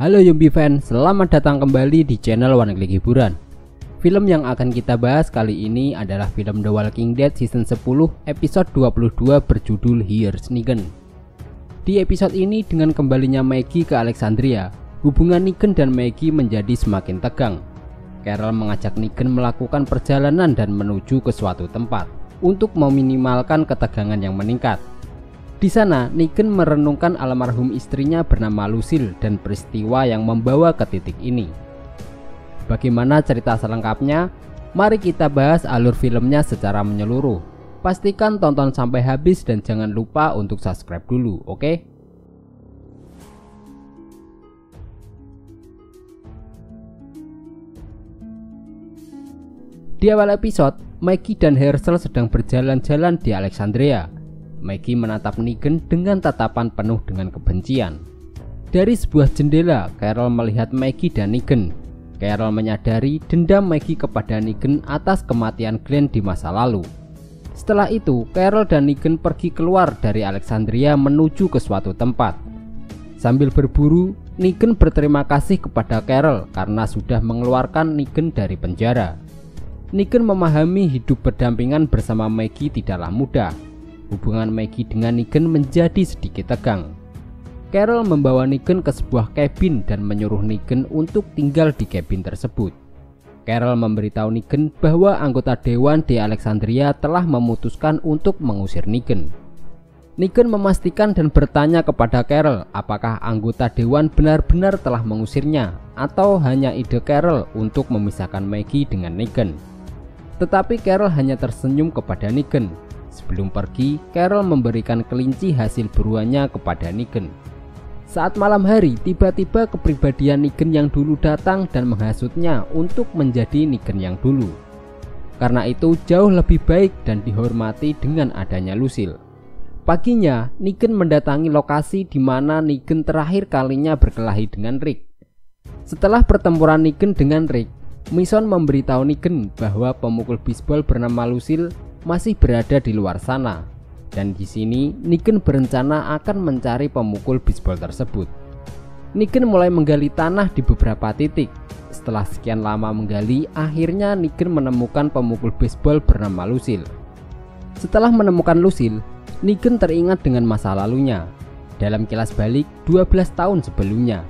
Halo Yumbi Fan, selamat datang kembali di channel Waneklik Hiburan. Film yang akan kita bahas kali ini adalah film The Walking Dead season 10 episode 22 berjudul Here's Negan. Di episode ini dengan kembalinya Maggie ke Alexandria, hubungan Negan dan Maggie menjadi semakin tegang. Carol mengajak Negan melakukan perjalanan dan menuju ke suatu tempat untuk meminimalkan ketegangan yang meningkat. Di sana, Negan merenungkan almarhum istrinya bernama Lucille dan peristiwa yang membawa ke titik ini. Bagaimana cerita selengkapnya? Mari kita bahas alur filmnya secara menyeluruh. Pastikan tonton sampai habis dan jangan lupa untuk subscribe dulu, oke? Di awal episode, Maggie dan Herschel sedang berjalan-jalan di Alexandria. Maggie menatap Negan dengan tatapan penuh dengan kebencian. Dari sebuah jendela, Carol melihat Maggie dan Negan. Carol menyadari dendam Maggie kepada Negan atas kematian Glenn di masa lalu. Setelah itu, Carol dan Negan pergi keluar dari Alexandria menuju ke suatu tempat. Sambil berburu, Negan berterima kasih kepada Carol karena sudah mengeluarkan Negan dari penjara. Negan memahami hidup berdampingan bersama Maggie tidaklah mudah. Hubungan Maggie dengan Negan menjadi sedikit tegang. Carol membawa Negan ke sebuah kabin dan menyuruh Negan untuk tinggal di kabin tersebut. Carol memberitahu Negan bahwa anggota dewan di Alexandria telah memutuskan untuk mengusir Negan. Negan memastikan dan bertanya kepada Carol apakah anggota dewan benar-benar telah mengusirnya atau hanya ide Carol untuk memisahkan Maggie dengan Negan. Tetapi Carol hanya tersenyum kepada Negan. Sebelum pergi, Carol memberikan kelinci hasil buruannya kepada Negan. Saat malam hari, tiba-tiba kepribadian Negan yang dulu datang dan menghasutnya untuk menjadi Negan yang dulu. Karena itu jauh lebih baik dan dihormati dengan adanya Lucille. Paginya, Negan mendatangi lokasi di mana Negan terakhir kalinya berkelahi dengan Rick. Setelah pertempuran Negan dengan Rick, Mason memberitahu Negan bahwa pemukul bisbol bernama Lucille masih berada di luar sana, dan di sini Negan berencana akan mencari pemukul bisbol tersebut. Negan mulai menggali tanah di beberapa titik. Setelah sekian lama menggali, akhirnya Negan menemukan pemukul bisbol bernama Lucille. Setelah menemukan Lucille, Negan teringat dengan masa lalunya dalam kilas balik 12 tahun sebelumnya,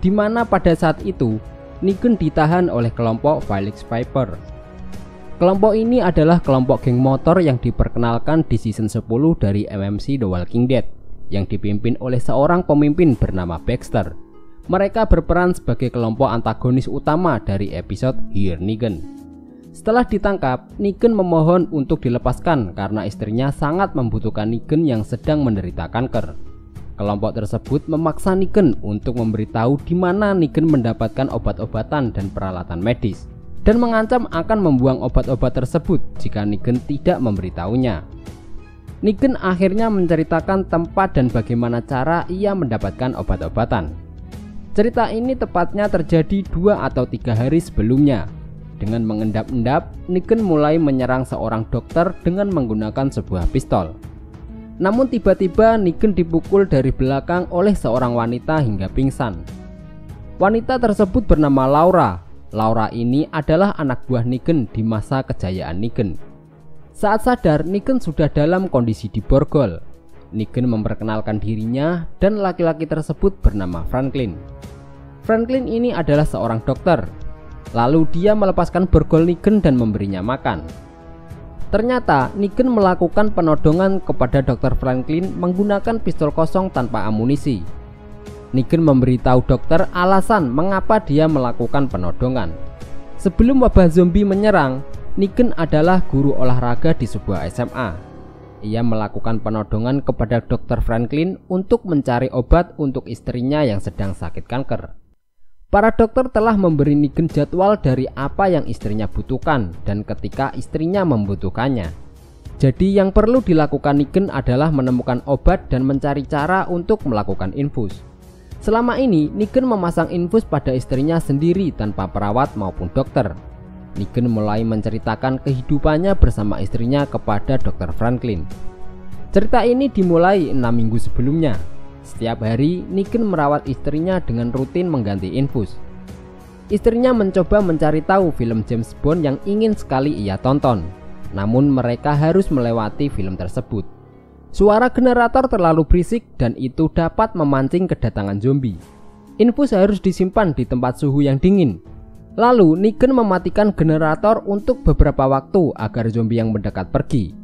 di mana pada saat itu Negan ditahan oleh kelompok Felix Viper. Kelompok ini adalah kelompok geng motor yang diperkenalkan di season 10 dari MMC The Walking Dead yang dipimpin oleh seorang pemimpin bernama Baxter. Mereka berperan sebagai kelompok antagonis utama dari episode Here's Negan. Setelah ditangkap, Negan memohon untuk dilepaskan karena istrinya sangat membutuhkan Negan yang sedang menderita kanker. Kelompok tersebut memaksa Negan untuk memberitahu di mana Negan mendapatkan obat-obatan dan peralatan medis, dan mengancam akan membuang obat-obat tersebut jika Negan tidak memberitahunya. Negan akhirnya menceritakan tempat dan bagaimana cara ia mendapatkan obat-obatan. Cerita ini tepatnya terjadi 2 atau 3 hari sebelumnya. Dengan mengendap-endap, Negan mulai menyerang seorang dokter dengan menggunakan sebuah pistol. Namun tiba-tiba Negan dipukul dari belakang oleh seorang wanita hingga pingsan. Wanita tersebut bernama Laura. Laura ini adalah anak buah Negan di masa kejayaan Negan. Saat sadar, Negan sudah dalam kondisi diborgol. Negan memperkenalkan dirinya dan laki-laki tersebut bernama Franklin. Franklin ini adalah seorang dokter. Lalu dia melepaskan borgol Negan dan memberinya makan. Ternyata Negan melakukan penodongan kepada Dr. Franklin menggunakan pistol kosong tanpa amunisi. Negan memberitahu dokter alasan mengapa dia melakukan penodongan. Sebelum wabah zombie menyerang, Negan adalah guru olahraga di sebuah SMA. Ia melakukan penodongan kepada Dr. Franklin untuk mencari obat untuk istrinya yang sedang sakit kanker. Para dokter telah memberi Negan jadwal dari apa yang istrinya butuhkan dan ketika istrinya membutuhkannya. Jadi yang perlu dilakukan Negan adalah menemukan obat dan mencari cara untuk melakukan infus. Selama ini, Negan memasang infus pada istrinya sendiri tanpa perawat maupun dokter. Negan mulai menceritakan kehidupannya bersama istrinya kepada Dr. Franklin. Cerita ini dimulai 6 minggu sebelumnya. Setiap hari Negan merawat istrinya dengan rutin mengganti infus. Istrinya mencoba mencari tahu film James Bond yang ingin sekali ia tonton, namun mereka harus melewati film tersebut. Suara generator terlalu berisik dan itu dapat memancing kedatangan zombie. Infus harus disimpan di tempat suhu yang dingin. Lalu Negan mematikan generator untuk beberapa waktu agar zombie yang mendekat pergi.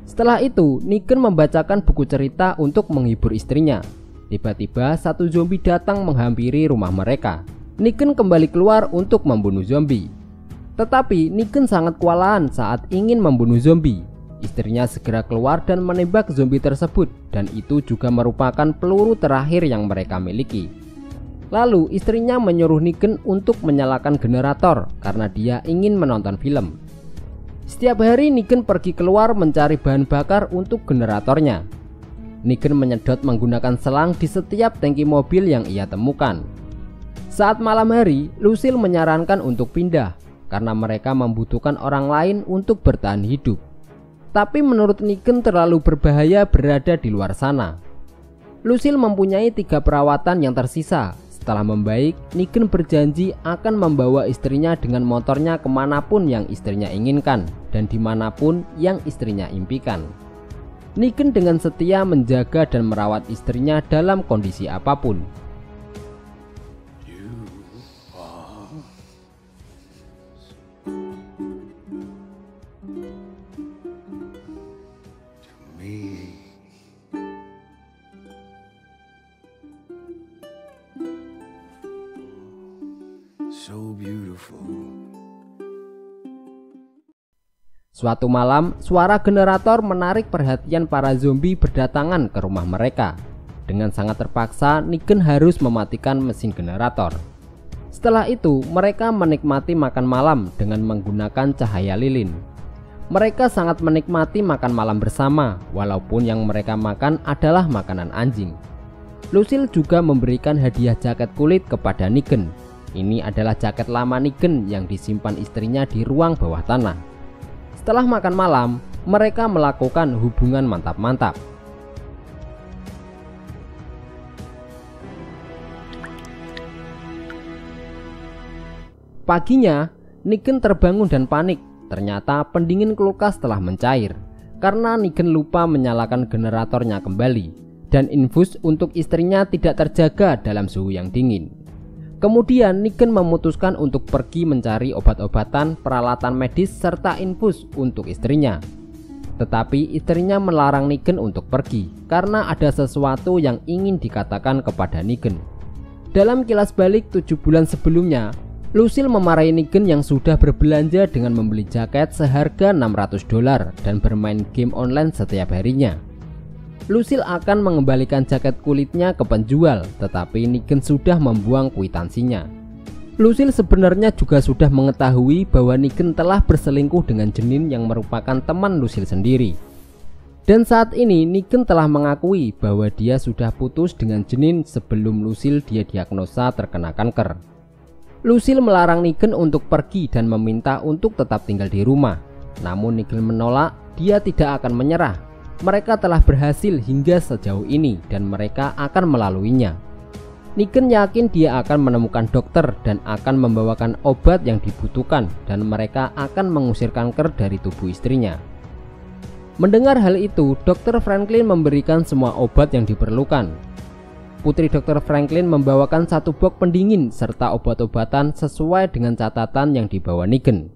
Setelah itu Negan membacakan buku cerita untuk menghibur istrinya. Tiba-tiba satu zombie datang menghampiri rumah mereka. Negan kembali keluar untuk membunuh zombie. Tetapi Negan sangat kewalahan saat ingin membunuh zombie. Istrinya segera keluar dan menembak zombie tersebut, dan itu juga merupakan peluru terakhir yang mereka miliki. Lalu istrinya menyuruh Negan untuk menyalakan generator karena dia ingin menonton film. Setiap hari Negan pergi keluar mencari bahan bakar untuk generatornya. Negan menyedot menggunakan selang di setiap tangki mobil yang ia temukan. Saat malam hari, Lucille menyarankan untuk pindah karena mereka membutuhkan orang lain untuk bertahan hidup. Tapi menurut Negan terlalu berbahaya berada di luar sana. Lucille mempunyai 3 perawatan yang tersisa. Setelah membaik, Negan berjanji akan membawa istrinya dengan motornya kemanapun yang istrinya inginkan dan dimanapun yang istrinya impikan. Negan dengan setia menjaga dan merawat istrinya dalam kondisi apapun. So beautiful. Suatu malam, suara generator menarik perhatian para zombie berdatangan ke rumah mereka. Dengan sangat terpaksa, Negan harus mematikan mesin generator. Setelah itu, mereka menikmati makan malam dengan menggunakan cahaya lilin. Mereka sangat menikmati makan malam bersama, walaupun yang mereka makan adalah makanan anjing. Lucille juga memberikan hadiah jaket kulit kepada Negan. Ini adalah jaket lama Negan yang disimpan istrinya di ruang bawah tanah. Setelah makan malam, mereka melakukan hubungan mantap-mantap. Paginya, Negan terbangun dan panik. Ternyata pendingin kulkas telah mencair karena Negan lupa menyalakan generatornya kembali, dan infus untuk istrinya tidak terjaga dalam suhu yang dingin. Kemudian Negan memutuskan untuk pergi mencari obat-obatan, peralatan medis, serta infus untuk istrinya. Tetapi istrinya melarang Negan untuk pergi karena ada sesuatu yang ingin dikatakan kepada Negan. Dalam kilas balik 7 bulan sebelumnya, Lucille memarahi Negan yang sudah berbelanja dengan membeli jaket seharga $600 dan bermain game online setiap harinya. Lucille akan mengembalikan jaket kulitnya ke penjual, tetapi Negan sudah membuang kwitansinya. Lucille sebenarnya juga sudah mengetahui bahwa Negan telah berselingkuh dengan Jenin yang merupakan teman Lucille sendiri. Dan saat ini Negan telah mengakui bahwa dia sudah putus dengan Jenin sebelum Lucille dia diagnosa terkena kanker. Lucille melarang Negan untuk pergi dan meminta untuk tetap tinggal di rumah. Namun Negan menolak, dia tidak akan menyerah. Mereka telah berhasil hingga sejauh ini dan mereka akan melaluinya. Negan yakin dia akan menemukan dokter dan akan membawakan obat yang dibutuhkan, dan mereka akan mengusir kanker dari tubuh istrinya. Mendengar hal itu, Dr. Franklin memberikan semua obat yang diperlukan. Putri Dr. Franklin membawakan 1 box pendingin serta obat-obatan sesuai dengan catatan yang dibawa Negan.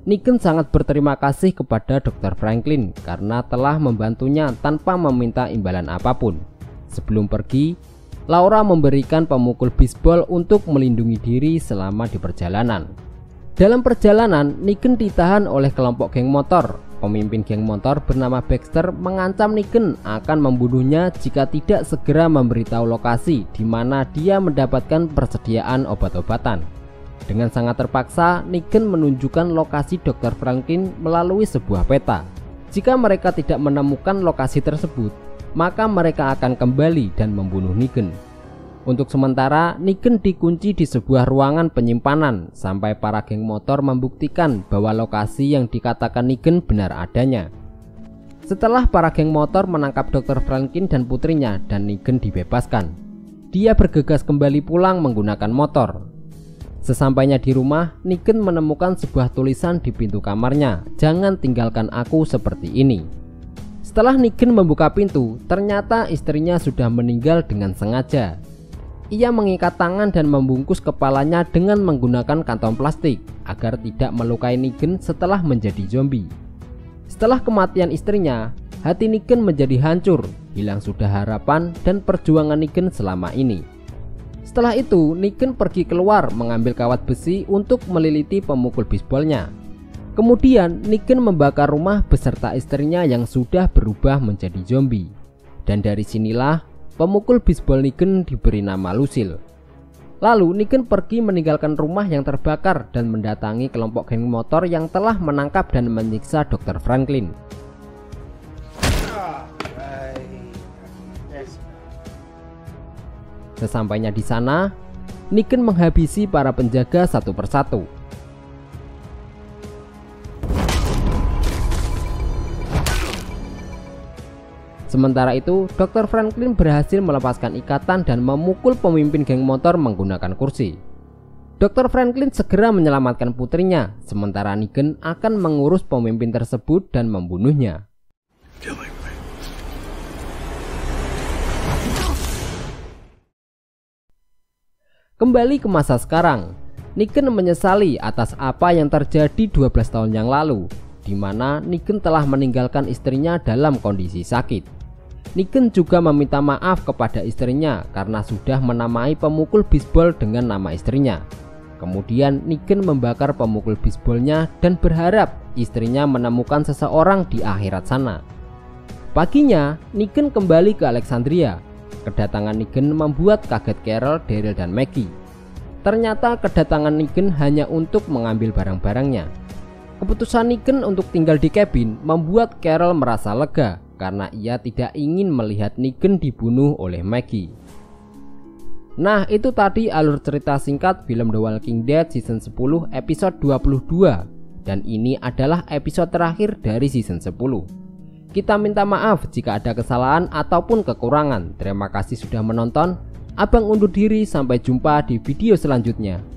Negan sangat berterima kasih kepada Dr. Franklin karena telah membantunya tanpa meminta imbalan apapun. Sebelum pergi, Laura memberikan pemukul bisbol untuk melindungi diri selama di perjalanan. Dalam perjalanan, Negan ditahan oleh kelompok geng motor. Pemimpin geng motor bernama Baxter mengancam Negan akan membunuhnya jika tidak segera memberitahu lokasi di mana dia mendapatkan persediaan obat-obatan. Dengan sangat terpaksa, Negan menunjukkan lokasi Dr. Franklin melalui sebuah peta. Jika mereka tidak menemukan lokasi tersebut, maka mereka akan kembali dan membunuh Negan. Untuk sementara, Negan dikunci di sebuah ruangan penyimpanan sampai para geng motor membuktikan bahwa lokasi yang dikatakan Negan benar adanya. Setelah para geng motor menangkap Dr. Franklin dan putrinya dan Negan dibebaskan, dia bergegas kembali pulang menggunakan motor. Sesampainya di rumah, Negan menemukan sebuah tulisan di pintu kamarnya, "Jangan tinggalkan aku seperti ini." Setelah Negan membuka pintu, ternyata istrinya sudah meninggal dengan sengaja. Ia mengikat tangan dan membungkus kepalanya dengan menggunakan kantong plastik agar tidak melukai Negan setelah menjadi zombie. Setelah kematian istrinya, hati Negan menjadi hancur, hilang sudah harapan dan perjuangan Negan selama ini. Setelah itu, Negan pergi keluar mengambil kawat besi untuk meliliti pemukul bisbolnya. Kemudian Negan membakar rumah beserta istrinya yang sudah berubah menjadi zombie. Dan dari sinilah pemukul bisbol Negan diberi nama Lucille. Lalu Negan pergi meninggalkan rumah yang terbakar dan mendatangi kelompok geng motor yang telah menangkap dan menyiksa Dr. Franklin. Sesampainya di sana, Negan menghabisi para penjaga satu persatu. Sementara itu, Dr. Franklin berhasil melepaskan ikatan dan memukul pemimpin geng motor menggunakan kursi. Dr. Franklin segera menyelamatkan putrinya, sementara Negan akan mengurus pemimpin tersebut dan membunuhnya. Kembali ke masa sekarang, Negan menyesali atas apa yang terjadi 12 tahun yang lalu, di mana Negan telah meninggalkan istrinya dalam kondisi sakit. Negan juga meminta maaf kepada istrinya karena sudah menamai pemukul bisbol dengan nama istrinya. Kemudian Negan membakar pemukul bisbolnya dan berharap istrinya menemukan seseorang di akhirat sana. Paginya, Negan kembali ke Alexandria. Kedatangan Negan membuat kaget Carol, Daryl, dan Maggie. Ternyata kedatangan Negan hanya untuk mengambil barang-barangnya. Keputusan Negan untuk tinggal di kabin membuat Carol merasa lega karena ia tidak ingin melihat Negan dibunuh oleh Maggie. Nah, itu tadi alur cerita singkat film The Walking Dead season 10 episode 22, dan ini adalah episode terakhir dari season 10. Kita minta maaf jika ada kesalahan ataupun kekurangan. Terima kasih sudah menonton. Abang undur diri, sampai jumpa di video selanjutnya.